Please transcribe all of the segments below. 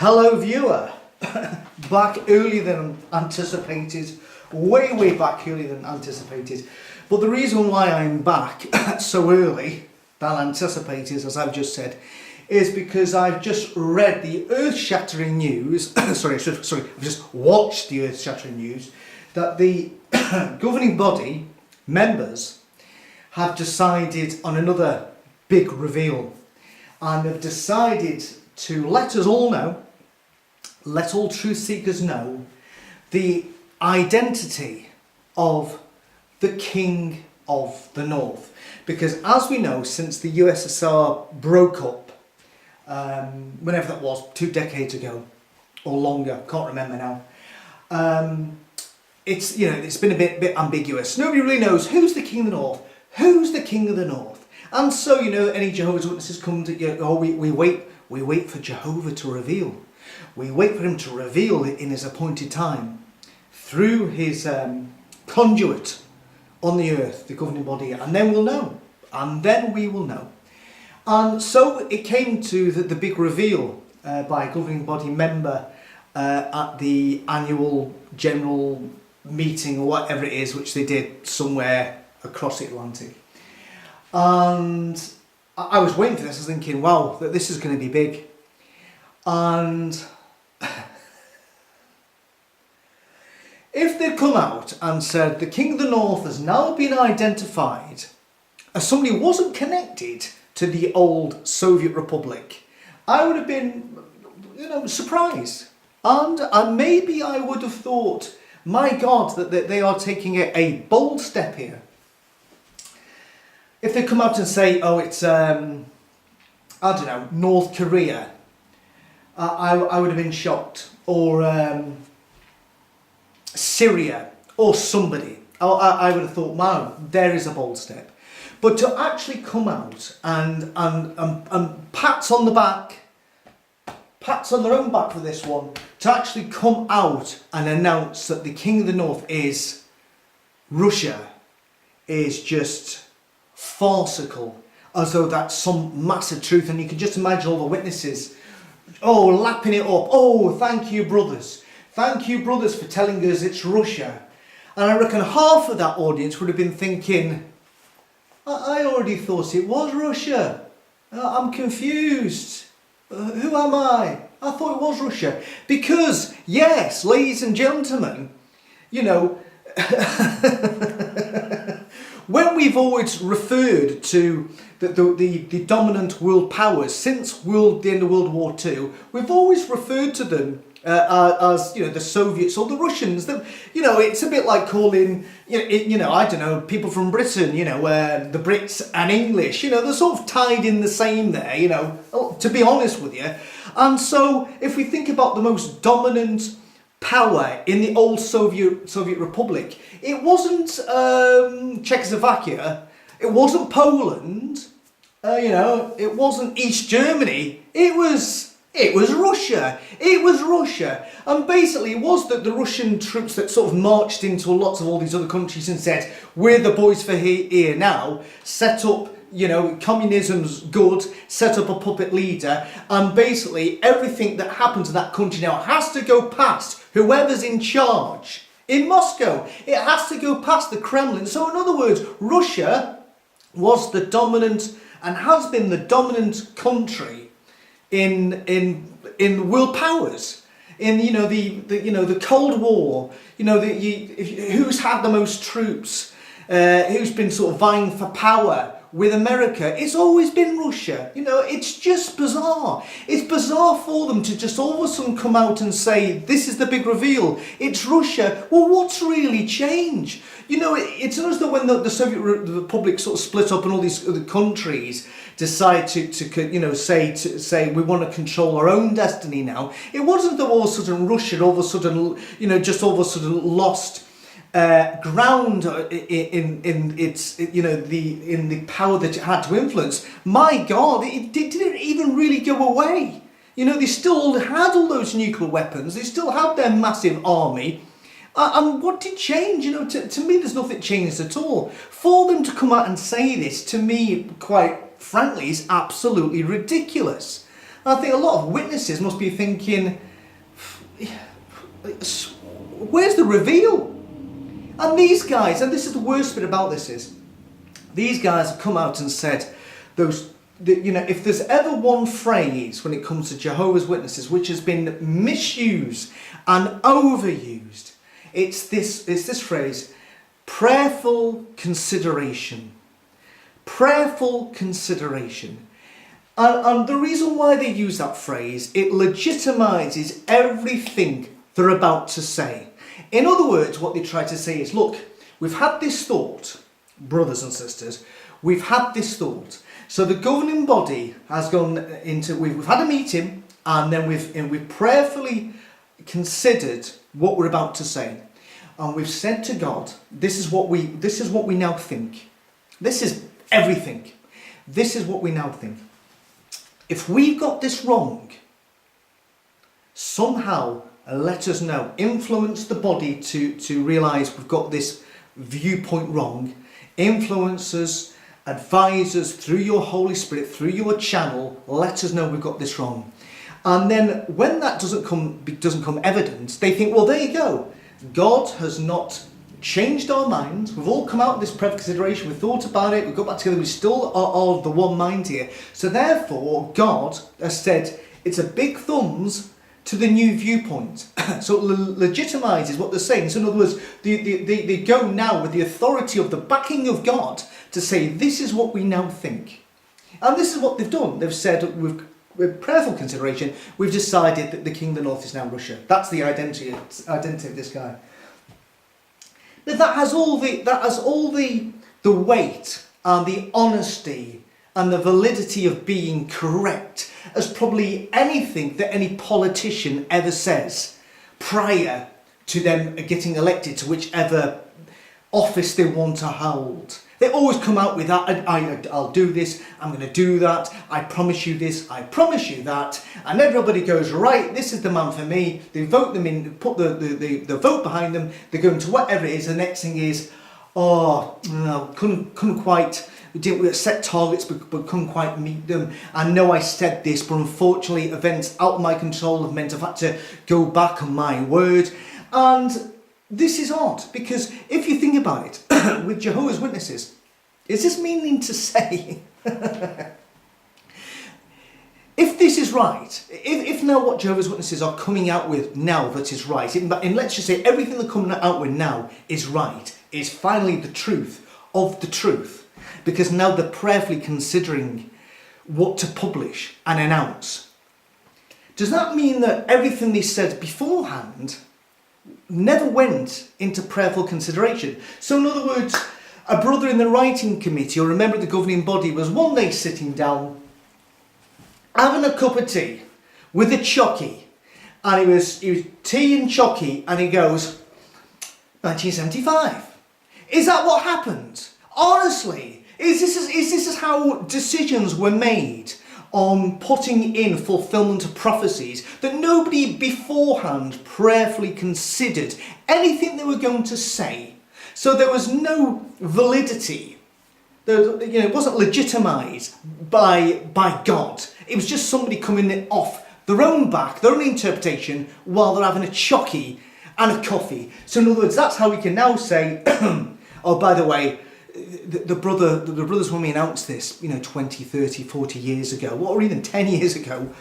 Hello viewer, back earlier than anticipated, way back earlier than anticipated. But the reason why I'm back so early than anticipated, as I've just said, is because I've just read the earth-shattering news, I've just watched the earth-shattering news, that the governing body members have decided on another big reveal, and have decided to let us all know, let all truth seekers know, the identity of the King of the North. Because as we know, since the USSR broke up, whenever that was, 2 decades ago or longer, can't remember now, it's been a bit ambiguous. Nobody really knows who's the King of the North, who's the King of the North. And so, any Jehovah's Witnesses come to, we wait for Jehovah to reveal. We wait for him to reveal in his appointed time through his conduit on the earth, the governing body, and then we'll know. And then we will know. And so it came to the big reveal by a governing body member at the annual general meeting or whatever it is, which they did somewhere across the Atlantic. And I was waiting for this. I was thinking, wow, that this is going to be big. And if they'd come out and said the King of the North has now been identified as somebody who wasn't connected to the old Soviet Republic, I would have been, surprised. And maybe I would have thought, my God, that they are taking a bold step here. If they come out and say, oh, it's, North Korea, I would have been shocked. Or Syria, or somebody. I would have thought, wow, there is a bold step. But to actually come out and pats on the back, pats on their own back for this one, to actually come out and announce that the King of the North is Russia, is just farcical, as though that's some massive truth. And you can just imagine all the witnesses, lapping it up. Oh, thank you, brothers. Thank you, brothers, for telling us it's Russia. And I reckon half of that audience would have been thinking, I already thought it was Russia. I'm confused. Who am I? I thought it was Russia. Because, yes, ladies and gentlemen, when we've always referred to the dominant world powers since the end of World War II, we've always referred to them as the Soviets or the Russians. It's a bit like calling people from Britain, the Brits and English. They're sort of tied in the same there. To be honest with you. And so if we think about the most dominant power in the old Soviet Republic, it wasn't Czechoslovakia, it wasn't Poland, it wasn't East Germany, it was Russia. It was Russia. And basically it was the Russian troops that sort of marched into lots of all these other countries and said, we're the boys for here now, set up, communism's good, set up a puppet leader, and basically everything that happens in that country now has to go past whoever's in charge in Moscow. It has to go past the Kremlin. So in other words, Russia was the dominant and has been the dominant country in world powers. In the Cold War, who's had the most troops, who's been sort of vying for power with America, it's always been Russia. It's just bizarre. It's bizarre for them to just all of a sudden come out and say, this is the big reveal, it's Russia. Well, what's really changed? It's not as though when the Soviet Republic sort of split up and all these other countries decide to say we want to control our own destiny now. It wasn't that all of a sudden Russia all of a sudden, just all of a sudden lost ground in its the power that it had to influence. My God, it didn't even really go away. They still had all those nuclear weapons. They still had their massive army. And what did change? To me, there's nothing changed at all. For them to come out and say this, to me, quite frankly, is absolutely ridiculous. I think a lot of witnesses must be thinking, where's the reveal? And these guys, and this is the worst bit about this is, these guys have come out and said, if there's ever one phrase when it comes to Jehovah's Witnesses which has been misused and overused, it's this phrase, prayerful consideration. Prayerful consideration. And the reason why they use that phrase, it legitimizes everything they're about to say. In other words, what they try to say is, look, we've had this thought, brothers and sisters, we've had this thought. So the governing body has gone into, we've had a meeting, and then we've prayerfully considered what we're about to say. And we've said to God, this is what we now think. This is everything. This is what we now think. If we've got this wrong, somehow let us know. Influence the body to realise we've got this viewpoint wrong. Influence us, advise us through your Holy Spirit, through your channel, let us know we've got this wrong. And then when that doesn't come evidence, they think, well, there you go. God has not changed our minds. We've all come out of this prayerful consideration. We've thought about it. We've got back together. We still are of the one mind here. So therefore, God has said it's a big thumbs to the new viewpoint. So it legitimizes what they're saying. So in other words, they go now with the authority of the backing of God to say, this is what we now think. And this is what they've done. They've said, with prayerful consideration, we've decided that the King of the North is now Russia. That's the identity of this guy. But that has all the weight and the honesty and the validity of being correct as probably anything that any politician ever says prior to them getting elected to whichever office they want to hold. They always come out with that, I'll do this, I'm going to do that, I promise you this, I promise you that, and everybody goes, right, this is the man for me. They vote them in, put the vote behind them, they go into whatever it is. The next thing is, couldn't quite, we didn't set targets but couldn't quite meet them. I know I said this, but unfortunately events out of my control have meant I've had to go back on my word. And this is odd, because if you think about it, with Jehovah's Witnesses, is this meaning to say, if this is right, if now what Jehovah's Witnesses are coming out with now that is right, and let's just say everything they're coming out with now is right, is finally the truth of the truth, because now they're prayerfully considering what to publish and announce, does that mean that everything they said beforehand never went into prayerful consideration? So in other words, a brother in the writing committee or a member of the governing body was one day sitting down having a cup of tea with a chockey, and it was tea and chockey, and he goes, 1975. Is that what happened? Honestly, is this how decisions were made on putting in fulfillment of prophecies, that nobody beforehand prayerfully considered anything they were going to say? So there was no validity. It wasn't legitimised by God. It was just somebody coming off their own back, their own interpretation, while they're having a chockey and a coffee. So in other words, that's how we can now say, oh, by the way, the brothers, when we announced this, 20, 30, 40 years ago, or even 10 years ago,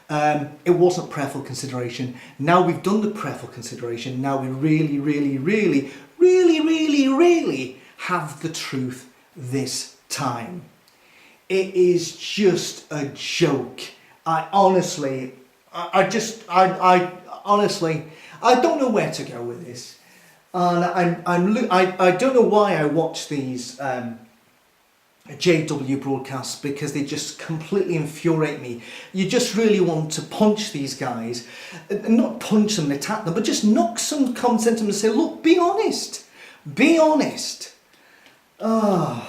it wasn't prayerful consideration. Now we've done the prayerful consideration. Now we really, really, really, really, really, really have the truth this time. It is just a joke. I honestly don't know where to go with this. And I don't know why I watch these JW broadcasts, because they just completely infuriate me. You just really want to punch these guys, not punch them and attack them, but just knock some common sense into them and say, look, be honest. Be honest. Oh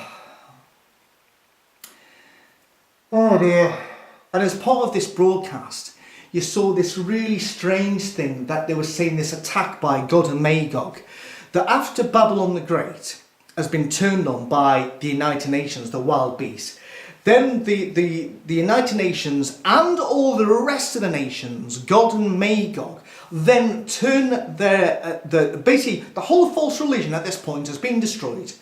dear. And as part of this broadcast, you saw this really strange thing that they were saying, this attack by Gog and Magog, that after Babylon the Great has been turned on by the United Nations, the wild beast, Then the United Nations and all the rest of the nations, Gog and Magog, then turn basically the whole false religion at this point has been destroyed.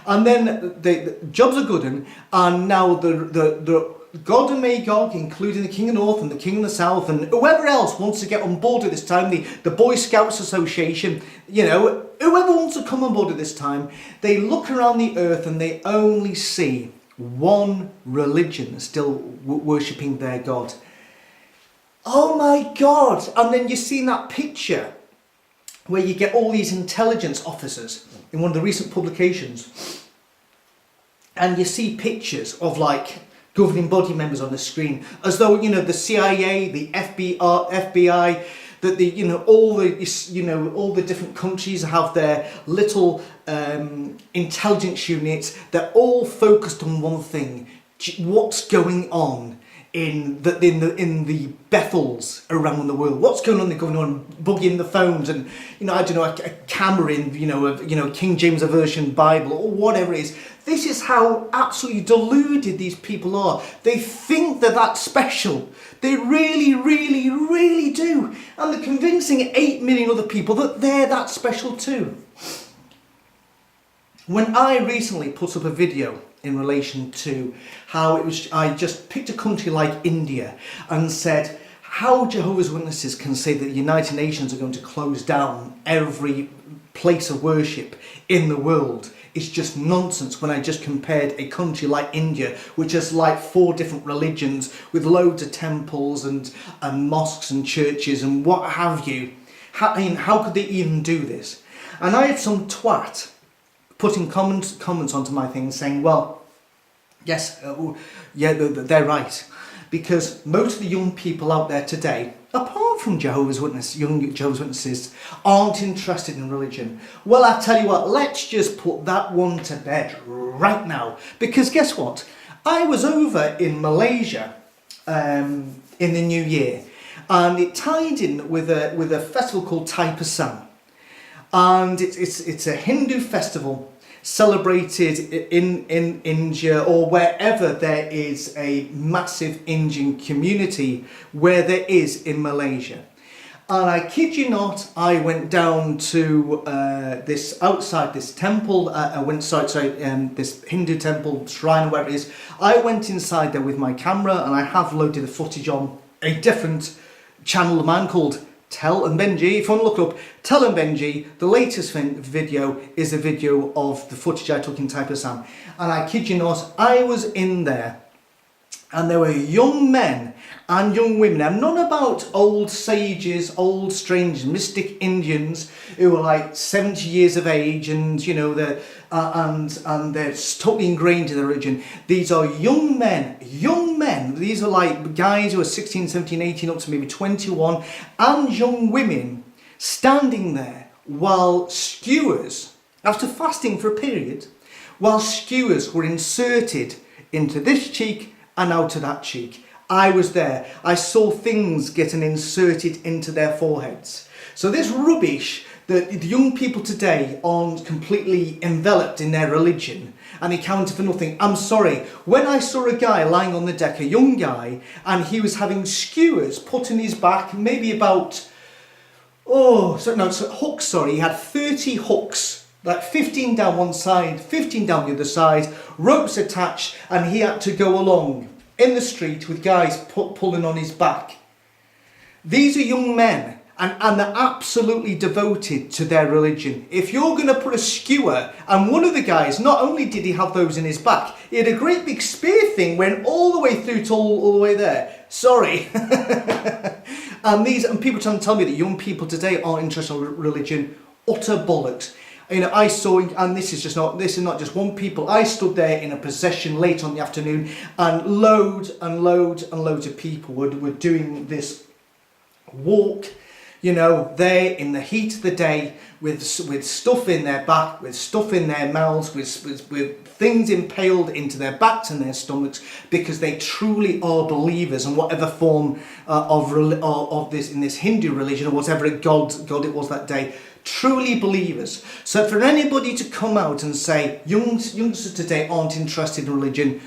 And then the jobs are good, and now the Gog and Magog, including the King of the North and the King of the South and whoever else wants to get on board at this time, the Boy Scouts Association, whoever wants to come on board at this time, they look around the earth and they only see one religion still worshipping their God. Oh my God! And then you see that picture where you get all these intelligence officers in one of the recent publications, and you see pictures of like governing body members on the screen, as though the CIA, the FBI, that all the different countries have their little intelligence units. They're all focused on one thing: what's going on in the Bethels around the world. What's going on bugging the phones, and I don't know, a camera in King James Version Bible or whatever it is. This is how absolutely deluded these people are. They think they're that special. They really, really, really do. And they're convincing 8 million other people that they're that special too. When I recently put up a video in relation to how I just picked a country like India and said how Jehovah's Witnesses can say that the United Nations are going to close down every place of worship in the world. It's just nonsense when I just compared a country like India, which has like 4 different religions with loads of temples and mosques and churches and what have you. How could they even do this? And I had some twat putting comments onto my thing saying, well, yes, yeah, they're right. Because most of the young people out there today, apart from Jehovah's Witnesses, young Jehovah's Witnesses, aren't interested in religion. Well, I tell you what, let's just put that one to bed right now. Because guess what? I was over in Malaysia in the new year, and it tied in with a festival called Thaipusam. And it's a Hindu festival celebrated in India or wherever there is a massive Indian community, where there is in Malaysia. And I kid you not, I went down to outside this temple, this Hindu temple, shrine, whatever it is. I went inside there with my camera, and I have loaded the footage on a different channel of mine called Tell and Benji. If you want to look up Tell and Benji, the latest video is a video of the footage I took in Thaipusam. And I kid you not, I was in there, and there were young men and young women. I'm not about old sages, old strange mystic Indians who are like 70 years of age and they're totally ingrained in the religion. These are young men. These are like guys who are 16, 17, 18 up to maybe 21, and young women standing there while skewers, after fasting for a period, while skewers were inserted into this cheek and out of that cheek. I was there. I saw things getting inserted into their foreheads. So this rubbish that the young people today aren't completely enveloped in their religion and they count for nothing. I'm sorry. When I saw a guy lying on the deck, a young guy, and he was having skewers put in his back, maybe about, hooks, he had 30 hooks, like 15 down one side, 15 down the other side, ropes attached, and he had to go along in the street with guys pulling on his back. These are young men, and they're absolutely devoted to their religion. If you're going to put a skewer, and one of the guys, not only did he have those in his back, he had a great big spear thing went all the way through to all the way there. Sorry. and people trying to tell me that young people today aren't interested in religion. Utter bollocks. I saw, and this is not just one people. I stood there in a procession late on the afternoon, and loads of people were doing this walk, there in the heat of the day with stuff in their back, with stuff in their mouths, with things impaled into their backs and their stomachs, because they truly are believers in whatever form of this, in this Hindu religion or whatever god it was that day. Truly believers. So for anybody to come out and say youngsters today aren't interested in religion,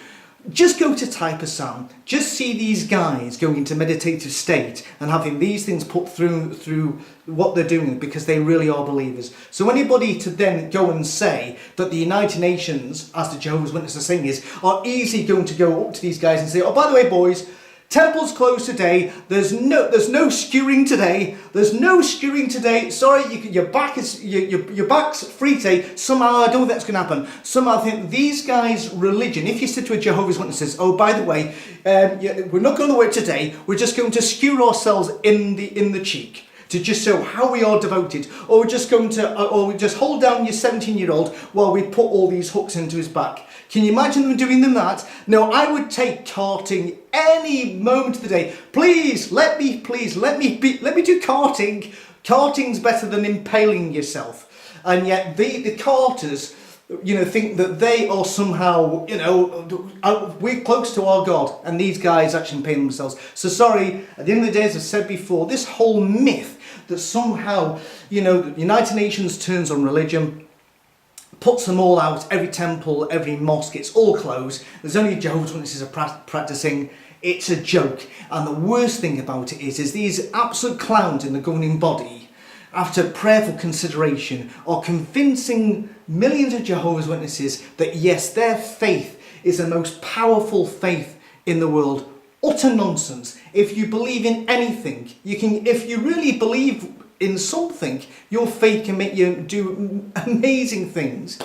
just go to Type of Sam, just see these guys going into meditative state and having these things put through what they're doing because they really are believers. So anybody to then go and say that the United Nations, as the Jehovah's Witnesses are saying is, are easily going to go up to these guys and say, oh, by the way, boys, temple's closed today. There's no skewering today. There's no skewering today. Sorry, your back's free today. Somehow I don't think that's going to happen. Somehow I think these guys' religion. If you said to a Jehovah's Witnesses, oh, by the way, we're not going to work today. We're just going to skewer ourselves in the cheek to just show how we are devoted, or we're just going to, or we just hold down your 17-year-old while we put all these hooks into his back. Can you imagine them doing them that? No, I would take carting any moment of the day. Please, let me do carting. Carting's better than impaling yourself. And yet the carters, think that they are somehow, we're close to our God, and these guys actually impale themselves. So sorry, at the end of the day, as I said before, this whole myth that somehow, the United Nations turns on religion, puts them all out, every temple, every mosque, it's all closed. There's only Jehovah's Witnesses are practicing. It's a joke. And the worst thing about it is these absolute clowns in the governing body, after prayerful consideration, are convincing millions of Jehovah's Witnesses that yes, their faith is the most powerful faith in the world. Utter nonsense. If you believe in anything, if you really believe in something, your faith can make you do amazing things.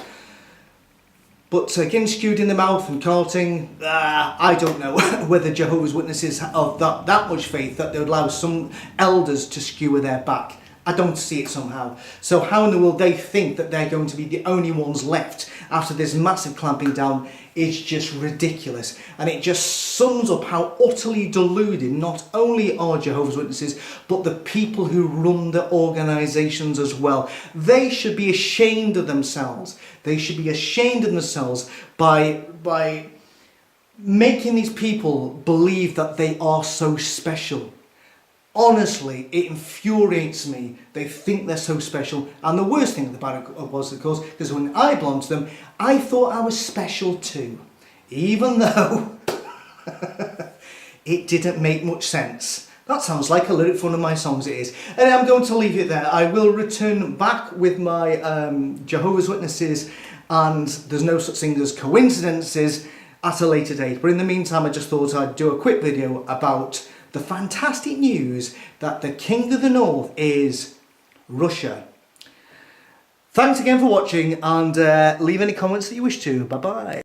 But getting skewed in the mouth and carting, I don't know whether Jehovah's Witnesses have that much faith that they would allow some elders to skewer their back. I don't see it somehow. So how in the world they think that they're going to be the only ones left after this massive clamping down is just ridiculous. And it just sums up how utterly deluded not only are Jehovah's Witnesses, but the people who run the organisations as well. They should be ashamed of themselves. They should be ashamed of themselves by making these people believe that they are so special. Honestly, it infuriates me. They think they're so special. And the worst thing about it was, of course, because when I belonged to them, I thought I was special too. Even though it didn't make much sense. That sounds like a lyric for one of my songs, it is. And I'm going to leave it there. I will return back with my Jehovah's Witnesses, and there's no such thing as coincidences at a later date. But in the meantime, I just thought I'd do a quick video about the fantastic news that the King of the North is Russia. Thanks again for watching, and leave any comments that you wish to. Bye bye.